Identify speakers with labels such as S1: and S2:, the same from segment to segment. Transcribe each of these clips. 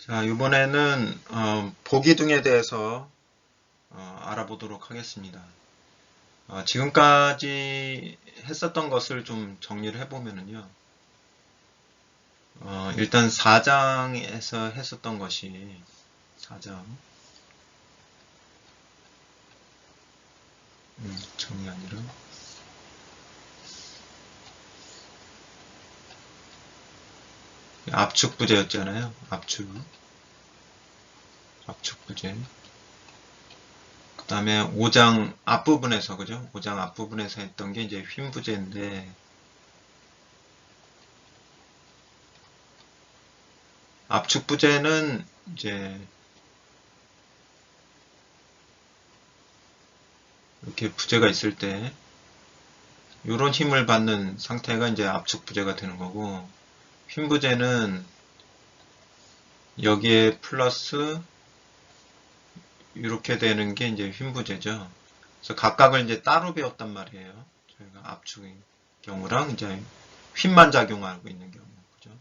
S1: 자, 이번에는 보기둥에 대해서 알아보도록 하겠습니다. 지금까지 했었던 것을 좀 정리를 해보면은요. 일단 4장에서 했었던 것이 4장 정리 아니라 압축 부재였잖아요. 압축 부재. 그 다음에 5장 앞부분에서, 그죠? 5장 앞부분에서 했던 게 이제 휨 부재인데, 압축 부재는 이제 이렇게 부재가 있을 때 이런 힘을 받는 상태가 이제 압축 부재가 되는 거고, 휨 부재는 여기에 플러스 이렇게 되는 게 이제 휨 부재죠. 그래서 각각을 이제 따로 배웠단 말이에요. 저희가 압축의 경우랑 이제 휨만 작용하고 있는 경우, 그죠?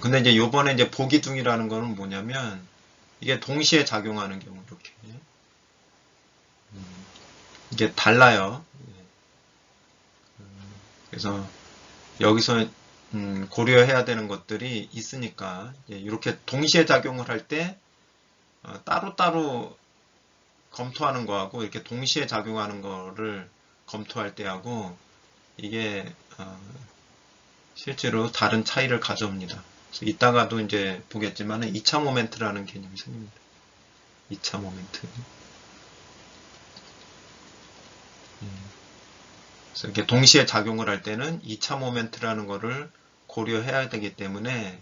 S1: 근데 이제 요번에 이제 보기둥이라는 거는 뭐냐면 이게 동시에 작용하는 경우 이렇게 이게 달라요. 그래서 여기서 고려해야 되는 것들이 있으니까 이렇게 동시에 작용을 할 때 따로따로 검토하는 거하고 이렇게 동시에 작용하는 거를 검토할 때하고 이게 실제로 다른 차이를 가져옵니다. 그래서 이따가도 이제 보겠지만은 2차 모멘트라는 개념이 생깁니다. 2차 모멘트. 그래서 이렇게 동시에 작용을 할 때는 2차 모멘트라는 거를 고려해야 되기 때문에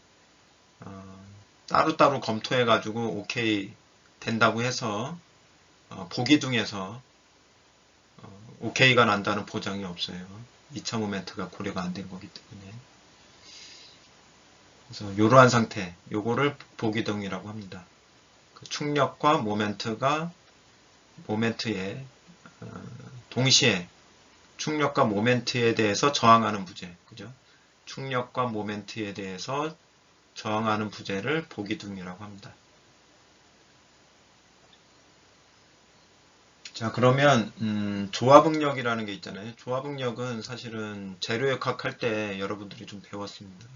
S1: 따로따로 검토해 가지고 오케이 된다고 해서 보기둥에서 오케이가 난다는 보장이 없어요. 2차 모멘트가 고려가 안 된 거기 때문에. 그래서 이러한 상태, 요거를 보기둥이라고 합니다. 그 충력과 모멘트에 동시에 충력과 모멘트에 대해서 저항하는 부재, 그죠? 충력과 모멘트에 대해서 저항하는 부재를 보기둥이라고 합니다. 자, 그러면 조화응력이라는 게 있잖아요. 조화응력은 사실은 재료역학 할 때 여러분들이 좀 배웠습니다.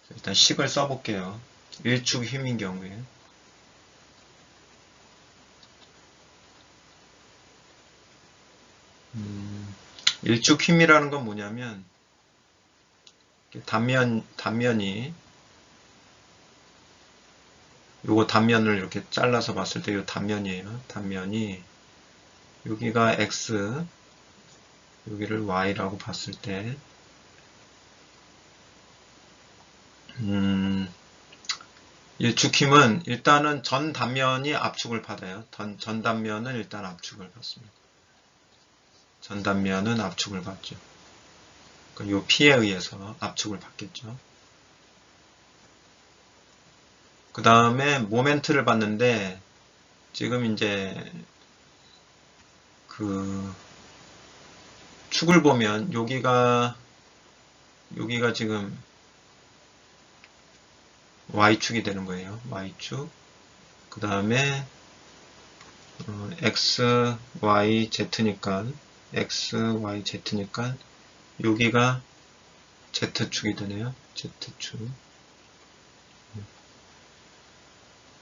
S1: 일단 식을 써볼게요. 일축 힘인 경우에 일축 힘이라는 건 뭐냐면 단면이 요거 단면을 이렇게 잘라서 봤을 때 요 단면이에요. 단면이 여기가 x, 여기를 y라고 봤을 때 일축힘은 일단은 전 단면이 압축을 받아요. 전 단면은 일단 압축을 받습니다. 전 단면은 압축을 받죠. 요 P에 의해서 압축을 받겠죠. 그 다음에 모멘트를 받는데 지금 이제 그 축을 보면 여기가 지금 Y축이 되는 거예요. Y축. 그 다음에 X, Y, Z니까 여기가 Z축이 되네요. Z축.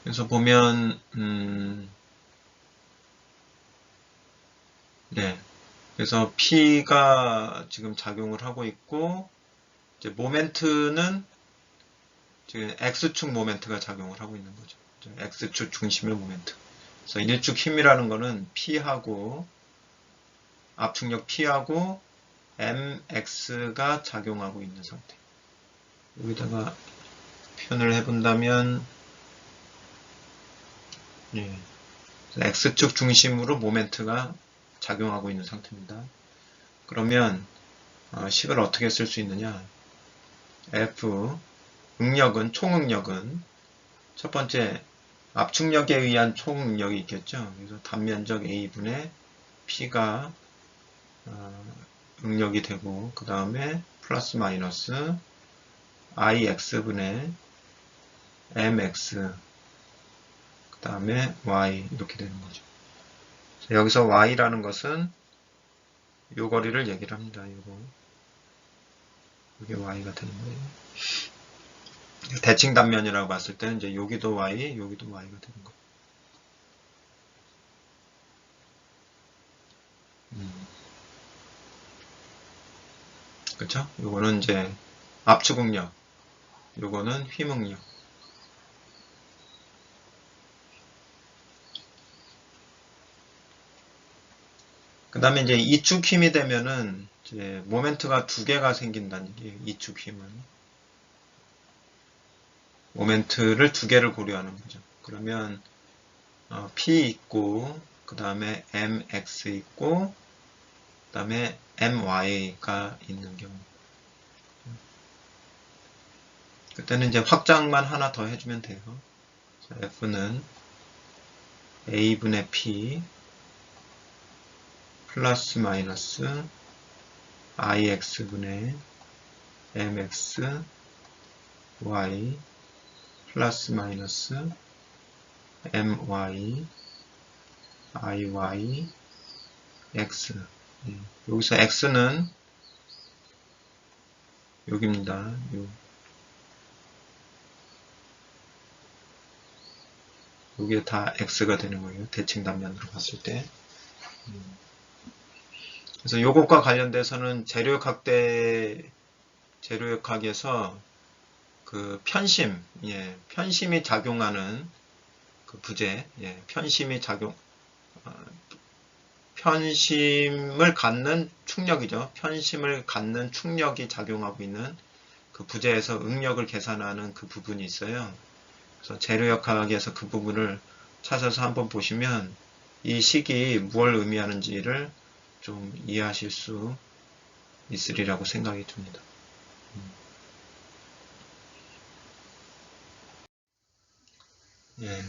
S1: 그래서 보면 네. 그래서 P가 지금 작용을 하고 있고 이제 모멘트는 지금 X축 모멘트가 작용을 하고 있는 거죠. X축 중심의 모멘트. 그래서 일축 힘이라는 거는 P하고 압축력 P하고 MX가 작용하고 있는 상태. 여기다가 표현을 해본다면 예. X축 중심으로 모멘트가 작용하고 있는 상태입니다. 그러면 식을 어떻게 쓸 수 있느냐? F 총응력은 첫 번째 압축력에 의한 총응력이 있겠죠. 그래서 단면적 A분의 P가 응력이 되고 그 다음에 플러스 마이너스 IX분의 mx 그 다음에 y 이렇게 되는 거죠. 여기서 y라는 것은 요 거리를 얘기를 합니다. 이게 y가 되는 거예요. 대칭 단면이라고 봤을 때는 이제 여기도 y, 여기도 y가 되는 거예요. 그쵸? 요거는 이제 압축응력, 요거는 휘응력. 그 다음에 이제 이축 힘이 되면은 이제 모멘트가 두 개가 생긴다는 얘기예요. 이축 힘은. 모멘트를 두 개를 고려하는 거죠. 그러면 P 있고 그 다음에 MX 있고 그 다음에 MY가 있는 경우 그때는 이제 확장만 하나 더 해주면 돼요. F는 A분의 P 플러스 마이너스 IX분의 MX Y 플러스 마이너스 MY IY X 여기서 X는 여기입니다. 여기에 다 X가 되는 거예요. 대칭 단면으로 봤을 때. 그래서 요것과 관련돼서는 재료역학에서 그 편심, 편심이 작용하는 그 부재, 편심을 갖는 충력이죠. 편심을 갖는 충력이 작용하고 있는 그 부재에서 응력을 계산하는 그 부분이 있어요. 그래서 재료역학에서 그 부분을 찾아서 한번 보시면 이 식이 무엇을 의미하는지를 좀 이해하실 수 있으리라고 생각이 듭니다. 예.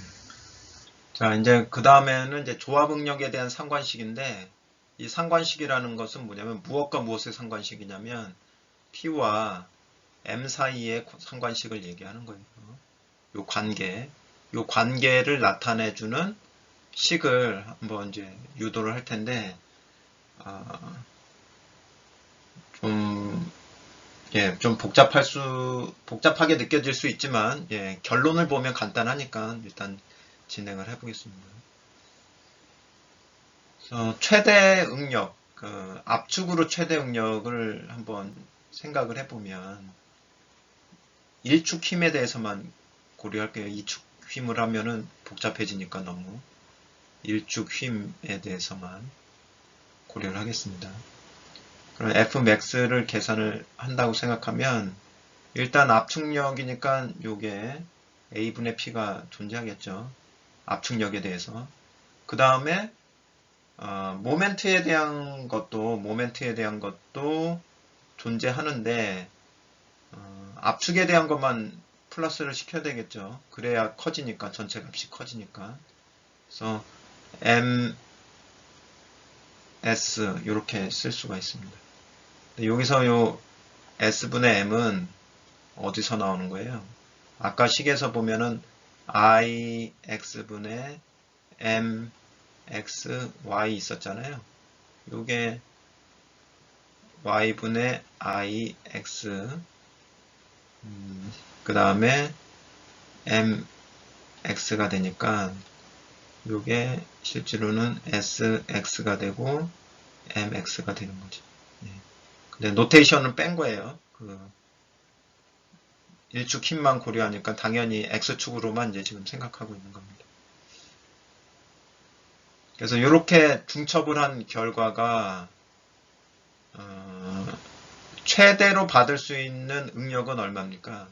S1: 자, 이제 그 다음에는 이제 조합응력에 대한 상관식인데 이 상관식이라는 것은 뭐냐면 무엇과 무엇의 상관식이냐면 P와 M 사이의 상관식을 얘기하는 거예요. 요 관계를 나타내주는 식을 한번 이제 유도를 할 텐데 좀 복잡하게 느껴질 수 있지만, 결론을 보면 간단하니까 일단 진행을 해보겠습니다. 그래서 최대 응력, 압축으로 최대 응력을 한번 생각을 해보면, 1축 힘에 대해서만 고려할게요. 2축 힘을 하면은 복잡해지니까 너무. 1축 힘에 대해서만 고려를 하겠습니다. 그럼 Fmax를 계산을 한다고 생각하면 일단 압축력이니까 요게 A분의 P가 존재하겠죠. 압축력에 대해서. 그 다음에 모멘트에 대한 것도 존재하는데 압축에 대한 것만 플러스를 시켜야 되겠죠. 그래야 커지니까 전체 값이 커지니까. 그래서 MS 이렇게 쓸 수가 있습니다. 여기서 요 S분의 M은 어디서 나오는 거예요? 아까 식에서 보면은 IX분의 MXY 있었잖아요. 요게 Y분의 IX 그 다음에 MX가 되니까 요게 실제로는 SX가 되고 MX가 되는 거죠. 근데 노테이션은 뺀 거예요. 그 1축 힘만 고려하니까 당연히 X축으로만 이제 지금 생각하고 있는 겁니다. 그래서 이렇게 중첩을 한 결과가 최대로 받을 수 있는 응력은 얼마입니까?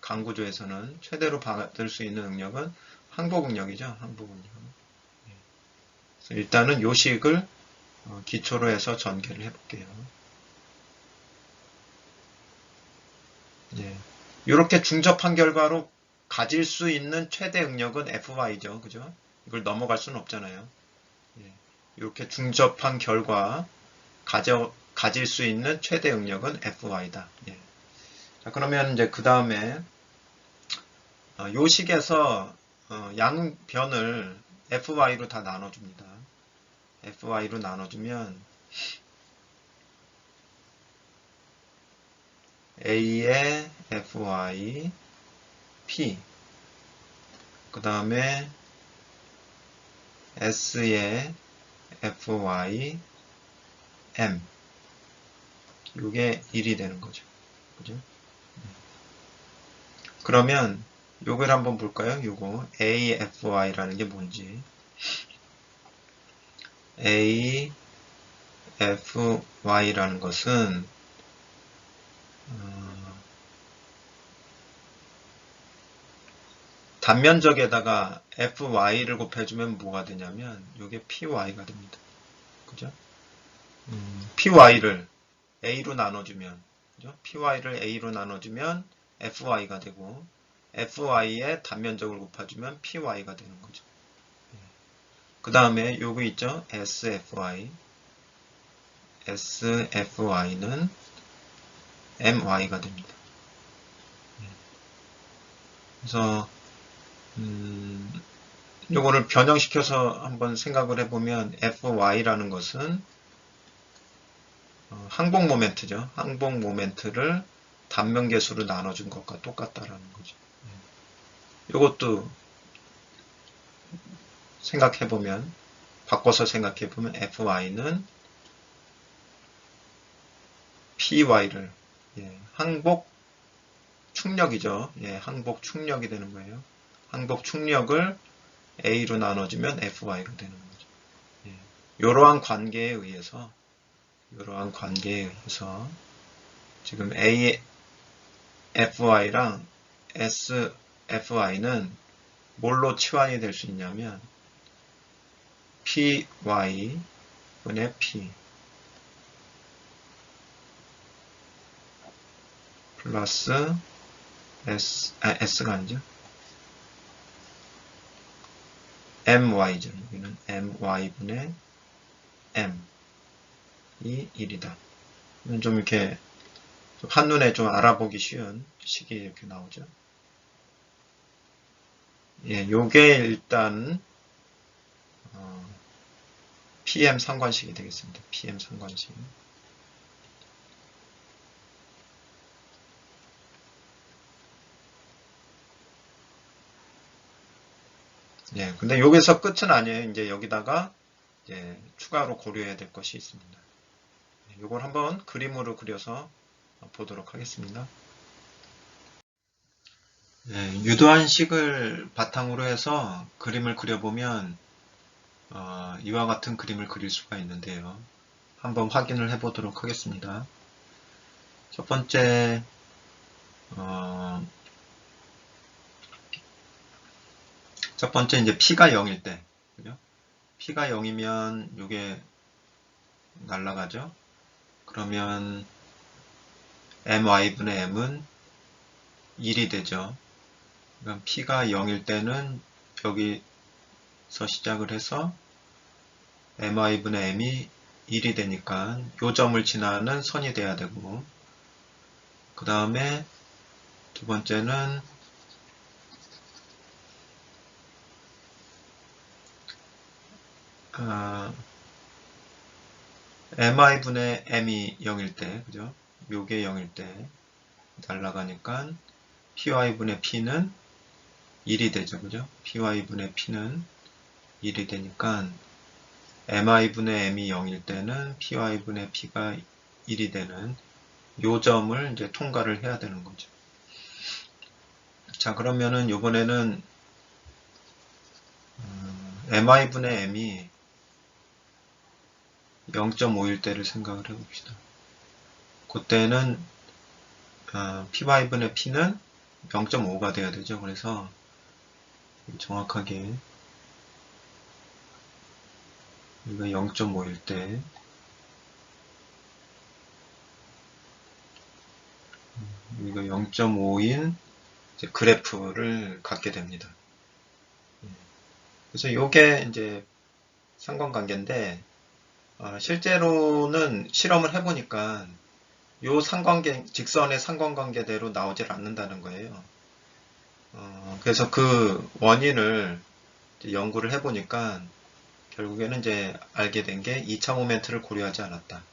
S1: 강구조에서는 최대로 받을 수 있는 응력은 항복응력이죠. 항복응력. 그래서 일단은 요식을 기초로 해서 전개를 해볼게요. 이렇게 중접한 결과로 가질 수 있는 최대 응력은 Fy죠. 그죠? 이걸 넘어갈 수는 없잖아요. 이렇게 중접한 결과 가질 수 있는 최대 응력은 Fy다. 자, 그러면 이제 그 다음에 요 식에서 양변을 fy로 다 나눠줍니다. fy로 나눠주면 a의 fy p 그 다음에 s의 fy m 요게 1이 되는 거죠. 그죠? 그러면 요걸 한번 볼까요? 요거 AFY라는 게 뭔지. AFY라는 것은 단면적에다가 FY를 곱해주면 뭐가 되냐면 요게 PY가 됩니다. 그죠? PY를 A로 나눠주면 그죠? PY를 A로 나눠주면 FY가 되고 FY의 단면적을 곱해주면 PY가 되는 거죠. 그 다음에 요거 있죠? SFY. SFY는 MY가 됩니다. 그래서 요거를 변형시켜서 한번 생각을 해보면 FY라는 것은 항복 모멘트죠. 항복 모멘트를 단면계수로 나눠준 것과 똑같다라는 거죠. 요것도 생각해보면 바꿔서 생각해보면 FY는 PY를 항복 충력이죠. 항복 충력이 되는 거예요. 항복 충력을 A로 나눠주면 FY로 되는 거죠. 이러한 관계에 의해서 지금 AFY랑 SFY는 뭘로 치환이 될 수 있냐면 PY 분의 P 플러스 S가 아니죠. MY죠. 여기는 MY분의 M 이 1이다. 좀 이렇게 한눈에 좀 알아보기 쉬운 식이 이렇게 나오죠. 요게 일단 PM 상관식이 되겠습니다. PM 상관식. 근데 여기서 끝은 아니에요. 이제 여기다가 추가로 고려해야 될 것이 있습니다. 이걸 한번 그림으로 그려서 보도록 하겠습니다. 유도한 식을 바탕으로 해서 그림을 그려보면 이와 같은 그림을 그릴 수가 있는데요. 한번 확인을 해보도록 하겠습니다. 첫 번째 이제 P가 0일 때, 그죠? P가 0이면 이게 날아가죠? 그러면 MY분의 M은 1이 되죠. 그럼 P가 0일 때는 여기서 시작을 해서 MY분의 M이 1이 되니까 요 점을 지나는 선이 돼야 되고, 그 다음에 두 번째는 MI분의 M이 0일 때, 그죠? 요게 0일 때 날아가니까 PY분의 P는 1이 되죠, 그죠? PY분의 P는 1이 되니까 MI분의 M이 0일 때는 PY분의 P가 1이 되는 요 점을 이제 통과를 해야 되는 거죠. 자, 그러면은 요번에는 MI분의 M이 0.5일 때를 생각을 해봅시다. 그때는 P5분의 P는 0.5가 돼야 되죠. 그래서 정확하게 이거 0.5일 때 이거 0.5인 그래프를 갖게 됩니다. 그래서 이게 이제 상관관계인데 실제로는 실험을 해보니까 요 상관계, 직선의 상관관계대로 나오질 않는다는 거예요. 그래서 그 원인을 이제 연구를 해보니까 결국에는 이제 알게 된 게 2차 모멘트를 고려하지 않았다.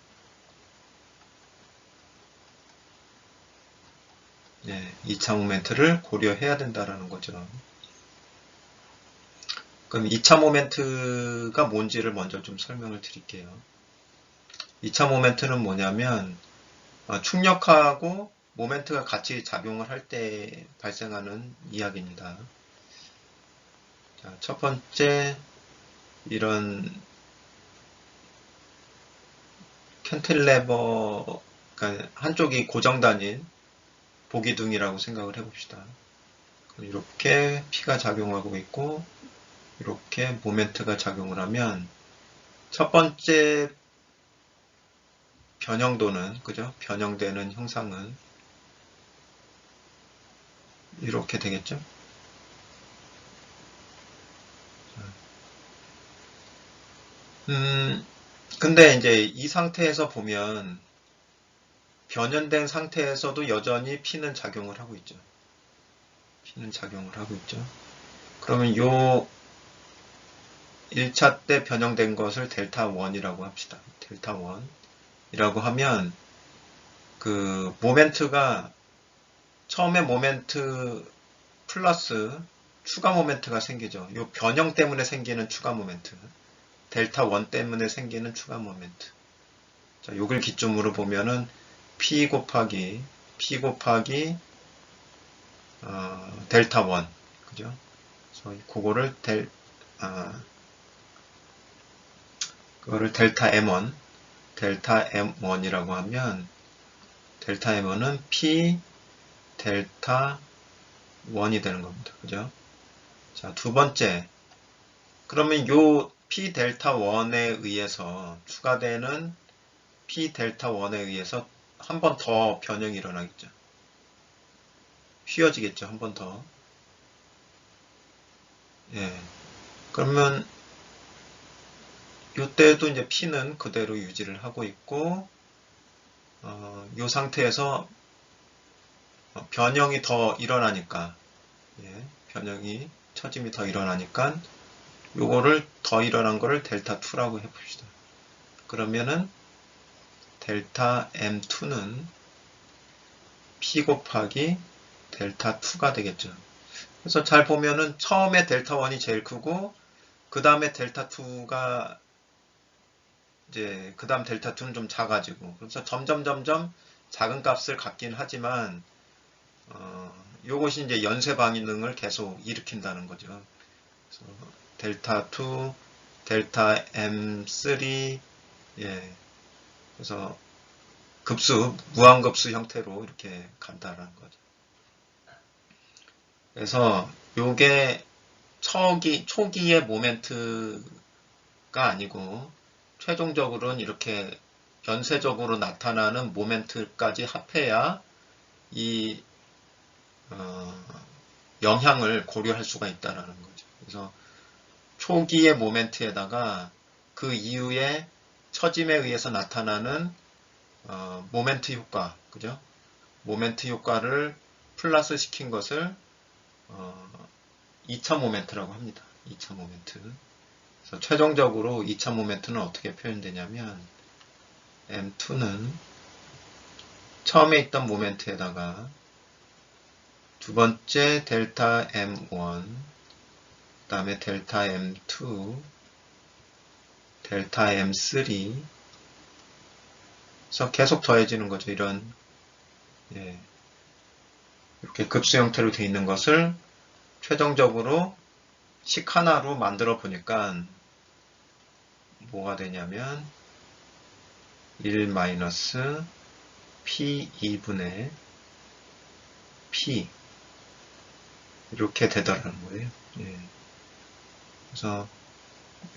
S1: 네, 2차 모멘트를 고려해야 된다라는 거죠. 그럼 2차 모멘트가 뭔지를 먼저 좀 설명을 드릴게요. 2차 모멘트는 뭐냐면 충격하고 모멘트가 같이 작용을 할 때 발생하는 이야기입니다. 자, 첫 번째 이런 캔틸레버, 그러니까 한쪽이 고정단인 보기둥이라고 생각을 해봅시다. 이렇게 P가 작용하고 있고 이렇게 모멘트가 작용을 하면 첫 번째 변형도는, 그죠? 변형되는 형상은 이렇게 되겠죠? 근데 이제 이 상태에서 보면 변연된 상태에서도 여전히 P는 작용을 하고 있죠. P는 작용을 하고 있죠. 그러면 요 1차 때 변형된 것을 델타 1이라고 합시다. 델타 1이라고 하면 그 모멘트가 처음에 모멘트 플러스 추가 모멘트가 생기죠. 요 변형 때문에 생기는 추가 모멘트. 델타 1 때문에 생기는 추가 모멘트. 자, 요걸 기점으로 보면은 P 곱하기 델타 1. 그죠? 그래서 그거를 그거를 델타 M1이라고 하면 델타 M1은 P 델타 1이 되는 겁니다. 그죠? 자, 두 번째. 그러면 요 P 델타 1에 의해서 추가되는 P 델타 1에 의해서 한 번 더 변형이 일어나겠죠. 휘어지겠죠. 한 번 더. 예. 그러면 이때도 이제 P는 그대로 유지를 하고 있고 이 상태에서 변형이 더 일어나니까 변형이 처짐이 더 일어나니까 요거를 더 일어난 거를 델타 2라고 해봅시다. 그러면은 델타 M2는 P 곱하기 델타 2가 되겠죠. 그래서 잘 보면은 처음에 델타 1이 제일 크고 그 다음에 델타 2가 이제 그 다음 델타 2는 좀 작아지고 그래서 점점 작은 값을 갖긴 하지만 요것이 이제 연쇄 반응을 계속 일으킨다는 거죠. 그래서 델타 2, 델타 M3 그래서 무한급수 형태로 이렇게 간다라는 거죠. 그래서 요게 초기의 모멘트가 아니고 최종적으로는 이렇게 연쇄적으로 나타나는 모멘트까지 합해야 이 영향을 고려할 수가 있다라는 거죠. 그래서 초기의 모멘트에다가 그 이후에 처짐에 의해서 나타나는 모멘트 효과, 그죠? 모멘트 효과를 플러스 시킨 것을 2차 모멘트라고 합니다. 2차 모멘트. 그래서 최종적으로 2차 모멘트는 어떻게 표현되냐면 M2는 처음에 있던 모멘트에다가 두 번째 델타 M1, 그 다음에 델타 M2, 델타 M3, 그래서 계속 더해지는 거죠. 이런 이렇게 급수 형태로 되어 있는 것을 최종적으로 식 하나로 만들어 보니까 뭐가 되냐면 1 마이너스 P 2분의 P 이렇게 되더라는 거예요. 그래서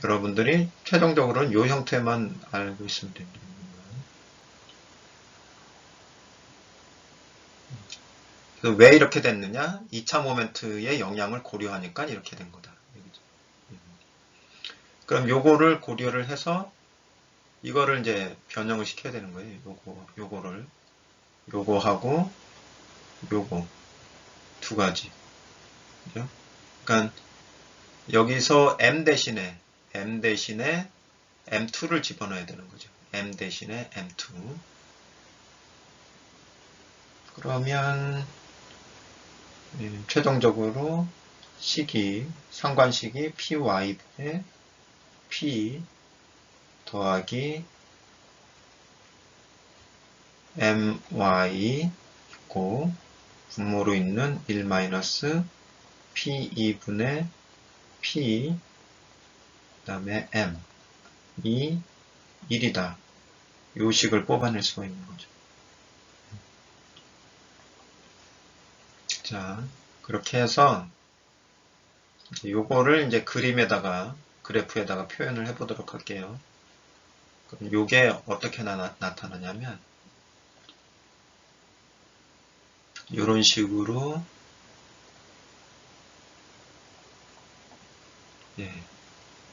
S1: 여러분들이 최종적으로는 이 형태만 알고 있으면 됩니다. 왜 이렇게 됐느냐? 2차 모멘트의 영향을 고려하니까 이렇게 된 거다. 그럼 요거를 고려를 해서 이거를 이제 변형을 시켜야 되는 거예요. 요거하고 요거 두 가지. 그죠? 그러니까 여기서 m 대신에 m2를 집어넣어야 되는 거죠. m 대신에 m2. 그러면 최종적으로 상관식이 py분의 p 더하기 my 있고 분모로 있는 1 마이너스 p2분의 p 그 다음에 m이 1이다. 요 식을 뽑아낼 수가 있는 거죠. 자, 그렇게 해서 요거를 이제 그래프에다가 표현을 해 보도록 할게요. 그럼 요게 어떻게 나타나냐면 이런 식으로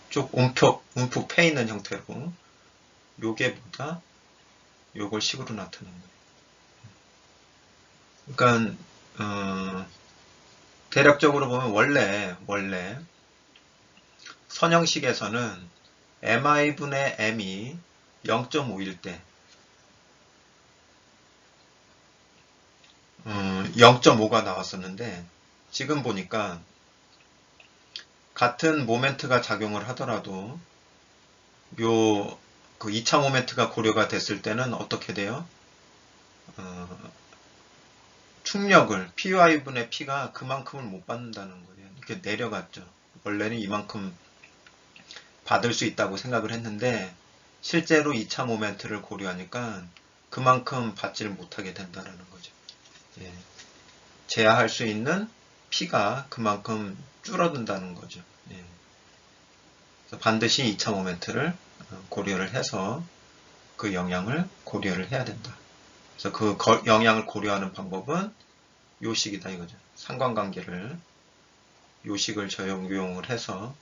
S1: 쭉 움푹 패 있는 형태로 요게 보다 요걸 식으로 나타내는 거예요. 그러니까 대략적으로 보면 원래 선형식에서는 mi분의 m이 0.5일 때 0.5가 나왔었는데 지금 보니까 같은 모멘트가 작용을 하더라도 그 2차 모멘트가 고려가 됐을 때는 어떻게 돼요? 충력을 py분의 p가 그만큼을 못 받는다는 거예요. 이렇게 내려갔죠. 원래는 이만큼 받을 수 있다고 생각을 했는데 실제로 2차 모멘트를 고려하니까 그만큼 받지를 못하게 된다는 거죠. 제어할 수 있는 p가 그만큼 줄어든다는 거죠. 그래서 반드시 2차 모멘트를 고려를 해서 그 영향을 고려를 해야 된다. 그래서 그 영향을 고려하는 방법은 요식이다 이거죠. 상관관계를 요식을 적용을 해서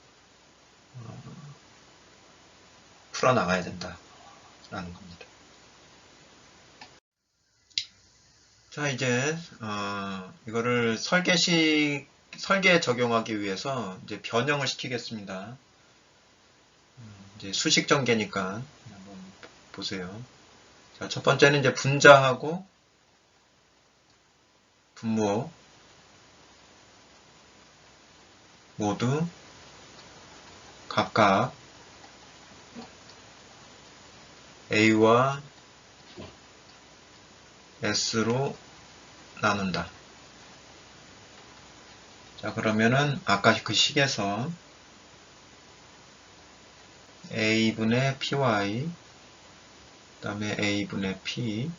S1: 풀어나가야 된다라는 겁니다. 자, 이제 이거를 설계에 적용하기 위해서 이제 변형을 시키겠습니다. 이제 수식 전개니까 한번 보세요. 자, 첫 번째는 이제 분자하고 분모 모두 각각 A와 S로 나눈다. 자, 그러면은 아까 그 식에서 A분의 PY 그 다음에 A분의 P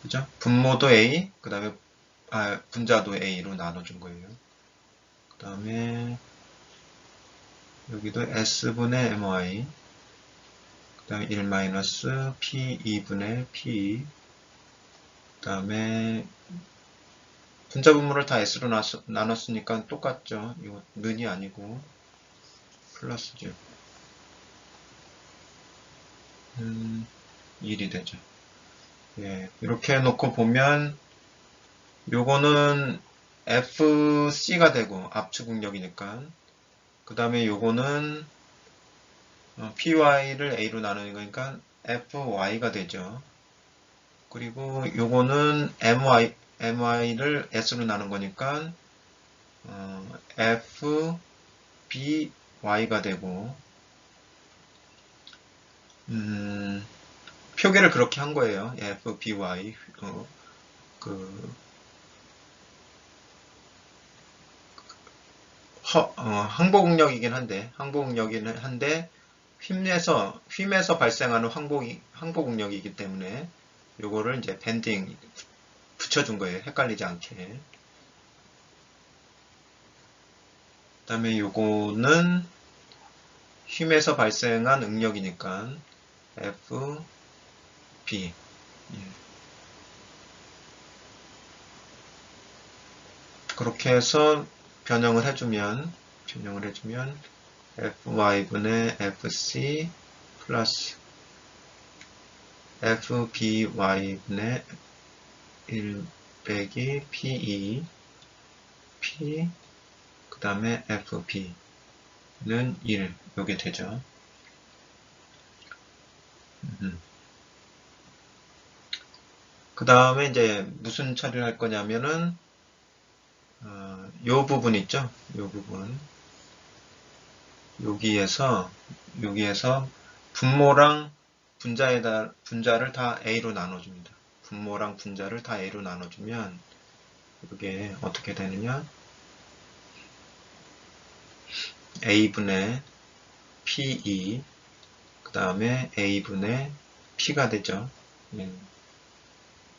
S1: 그죠? 분모도 A 그 다음에 분자도 A로 나눠준 거예요. 그 다음에 여기도 S분의 MY 그 다음에 1 P2분의 P 그 다음에 분자 분모를 다 S로 나눴으니까 똑같죠. 이거 는이 아니고 플러스죠. 1이 되죠. 이렇게 해놓고 보면 요거는 FC가 되고 압축응력이니까 그 다음에 요거는 PY를 A로 나누는 거니까 FY가 되죠. 그리고 요거는 MY를 S로 나눈 거니까 FBY가 되고 표기를 그렇게 한 거예요. FBY 항복응력이긴 한데 휨에서 발생하는 항복응력이기 때문에 요거를 이제 밴딩 붙여준 거예요. 헷갈리지 않게. 그 다음에 요거는 휨에서 발생한 응력이니까 FB 그렇게 해서 변형을 해주면 FY분의 FC 플러스 FBY분의 1 빼기 PE FP 그 다음에 FB는 1 요게 되죠. 그 다음에 이제 무슨 처리를 할 거냐면은 요 부분 있죠? 요 부분 여기에서 분모랑 분자를 다 A로 나눠줍니다. 분모랑 분자를 다 A로 나눠주면 이게 어떻게 되느냐? A분의 PE 그 다음에 A분의 P가 되죠.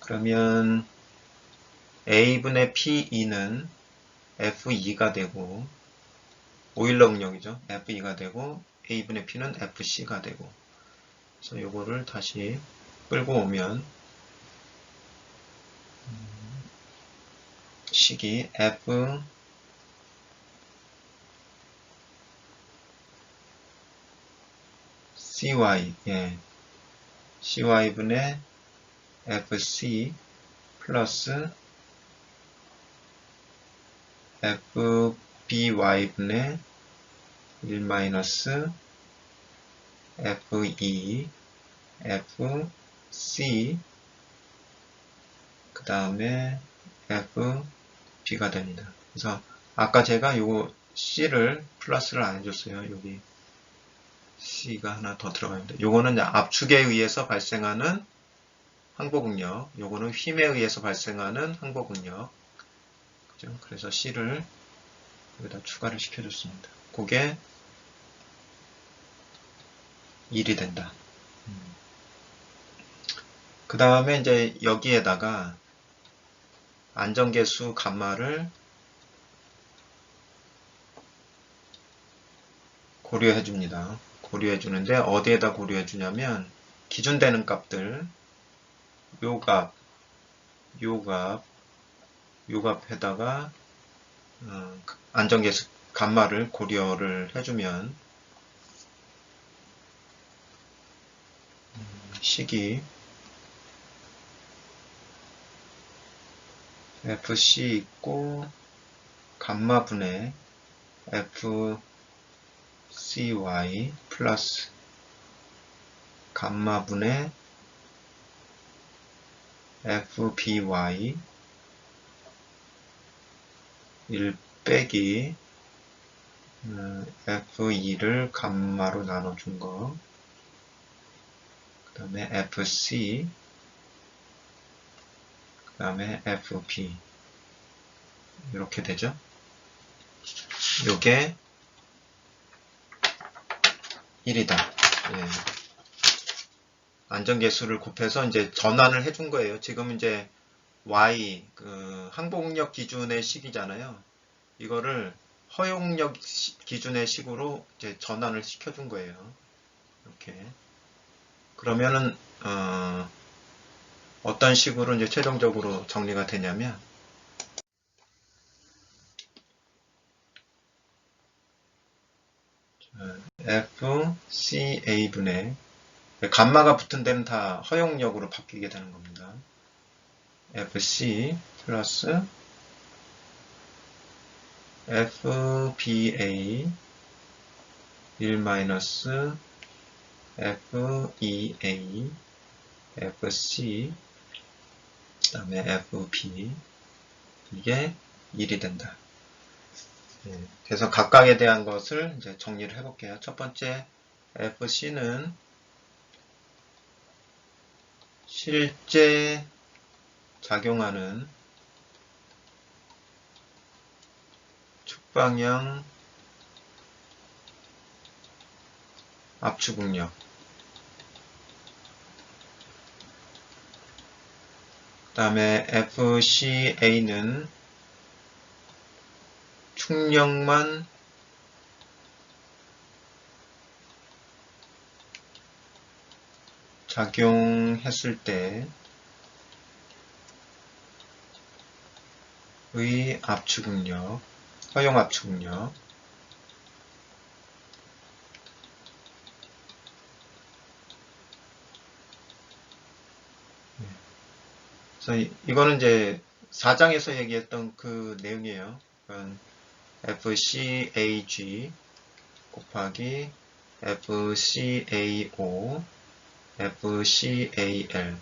S1: 그러면 A분의 PE는 F2가 되고 오일러 응력이죠. F2가 되고 A분의 P는 FC가 되고 그래서 요거를 다시 끌고 오면 식이 F CY CY분의 FC 플러스 FBY분의 1 마이너스 F2 FC 그 다음에 FB가 됩니다. 그래서 아까 제가 요거 C를 플러스를 안 해줬어요. 여기 C가 하나 더 들어갑니다. 요거는 압축에 의해서 발생하는 항복응력, 요거는 힘에 의해서 발생하는 항복응력. 그죠? 그래서 C를 여기다 추가를 시켜줬습니다. 그게 1이 된다. 그 다음에 이제 여기에다가 안전계수 감마를 고려해 줍니다. 고려해 주는데 어디에다 고려해 주냐면 기준되는 값들 요 값에다가 안전계수 감마를 고려를 해주면 식이 FC 있고 감마분의 FCY 플러스 감마분의 FBY 1 빼기 F2를 감마로 나눠준 거 그 다음에 FC 그 다음에 FB 이렇게 되죠. 요게 1이다. 안전계수를 곱해서 이제 전환을 해준 거예요. 지금 이제 Y 항복력 기준의 식이잖아요. 이거를 허용력 기준의 식으로 이제 전환을 시켜준 거예요. 이렇게. 그러면은 어떤 식으로 이제 최종적으로 정리가 되냐면 FCA분의 감마가 붙은 데는 다 허용력으로 바뀌게 되는 겁니다. FC 플러스 FBA 1 마이너스 FEA FC 그 다음에 FB 이게 1이 된다. 그래서 각각에 대한 것을 이제 정리를 해볼게요. 첫 번째 FC는 실제 작용하는 측방향 압축응력 그 다음에 FCA는 충력만 작용했을 때의 압축응력, 허용 압축응력 그래서 이거는 이제 4장에서 얘기했던 그 내용이에요. 그건 FCAG 곱하기 FCAO FCAL.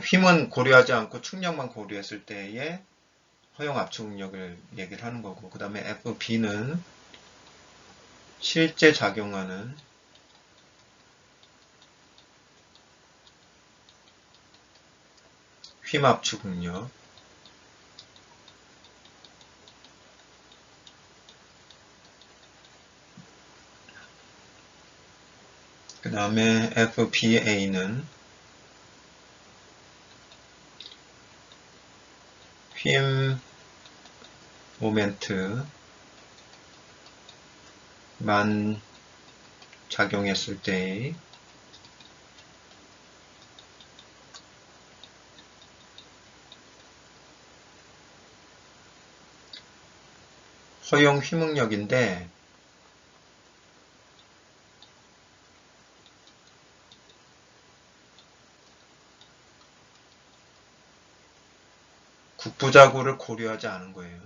S1: 힘은 고려하지 않고 충력만 고려했을 때의 허용 압축 능력을 얘기를 하는 거고, 그 다음에 FB는 실제 작용하는 힘 압축 능력. 그 다음에 FBA는 힘 모멘트만 작용했을 때의 허용 힘응력인데, 국부자구를 고려하지 않은 거예요.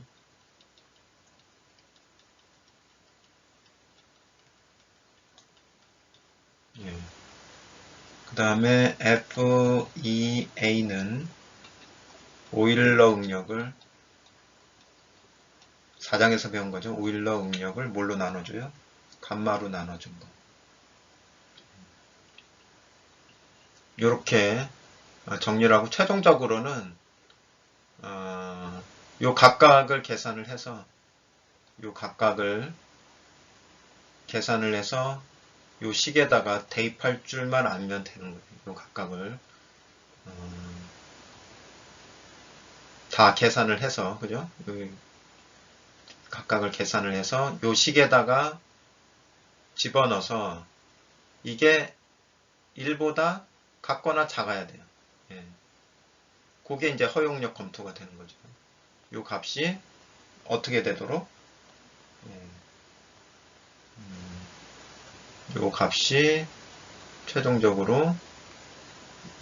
S1: 예. 그 다음에 FEA는 오일러 응력을 4장에서 배운 거죠. 오일러 응력을 뭘로 나눠줘요? 감마로 나눠준 거. 이렇게 정리를 하고, 최종적으로는 요 각각을 계산을 해서 요 식에다가 대입할 줄만 알면 되는 거예요. 요 각각을 다 계산을 해서, 그죠? 요 각각을 계산을 해서 요 식에다가 집어넣어서 이게 1보다 같거나 작아야 돼요. 예. 그게 이제 허용력 검토가 되는 거죠. 요 값이 어떻게 되도록? 예. 요 값이 최종적으로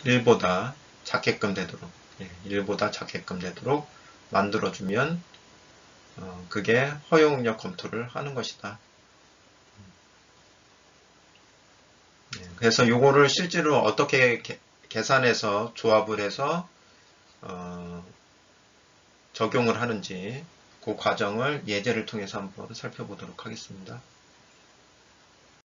S1: 1보다 작게끔 되도록, 1보다 작게끔 되도록 만들어주면 그게 허용력 검토를 하는 것이다. 그래서 요거를 실제로 어떻게 계산해서 조합을 해서 적용을 하는지 그 과정을 예제를 통해서 한번 살펴보도록 하겠습니다.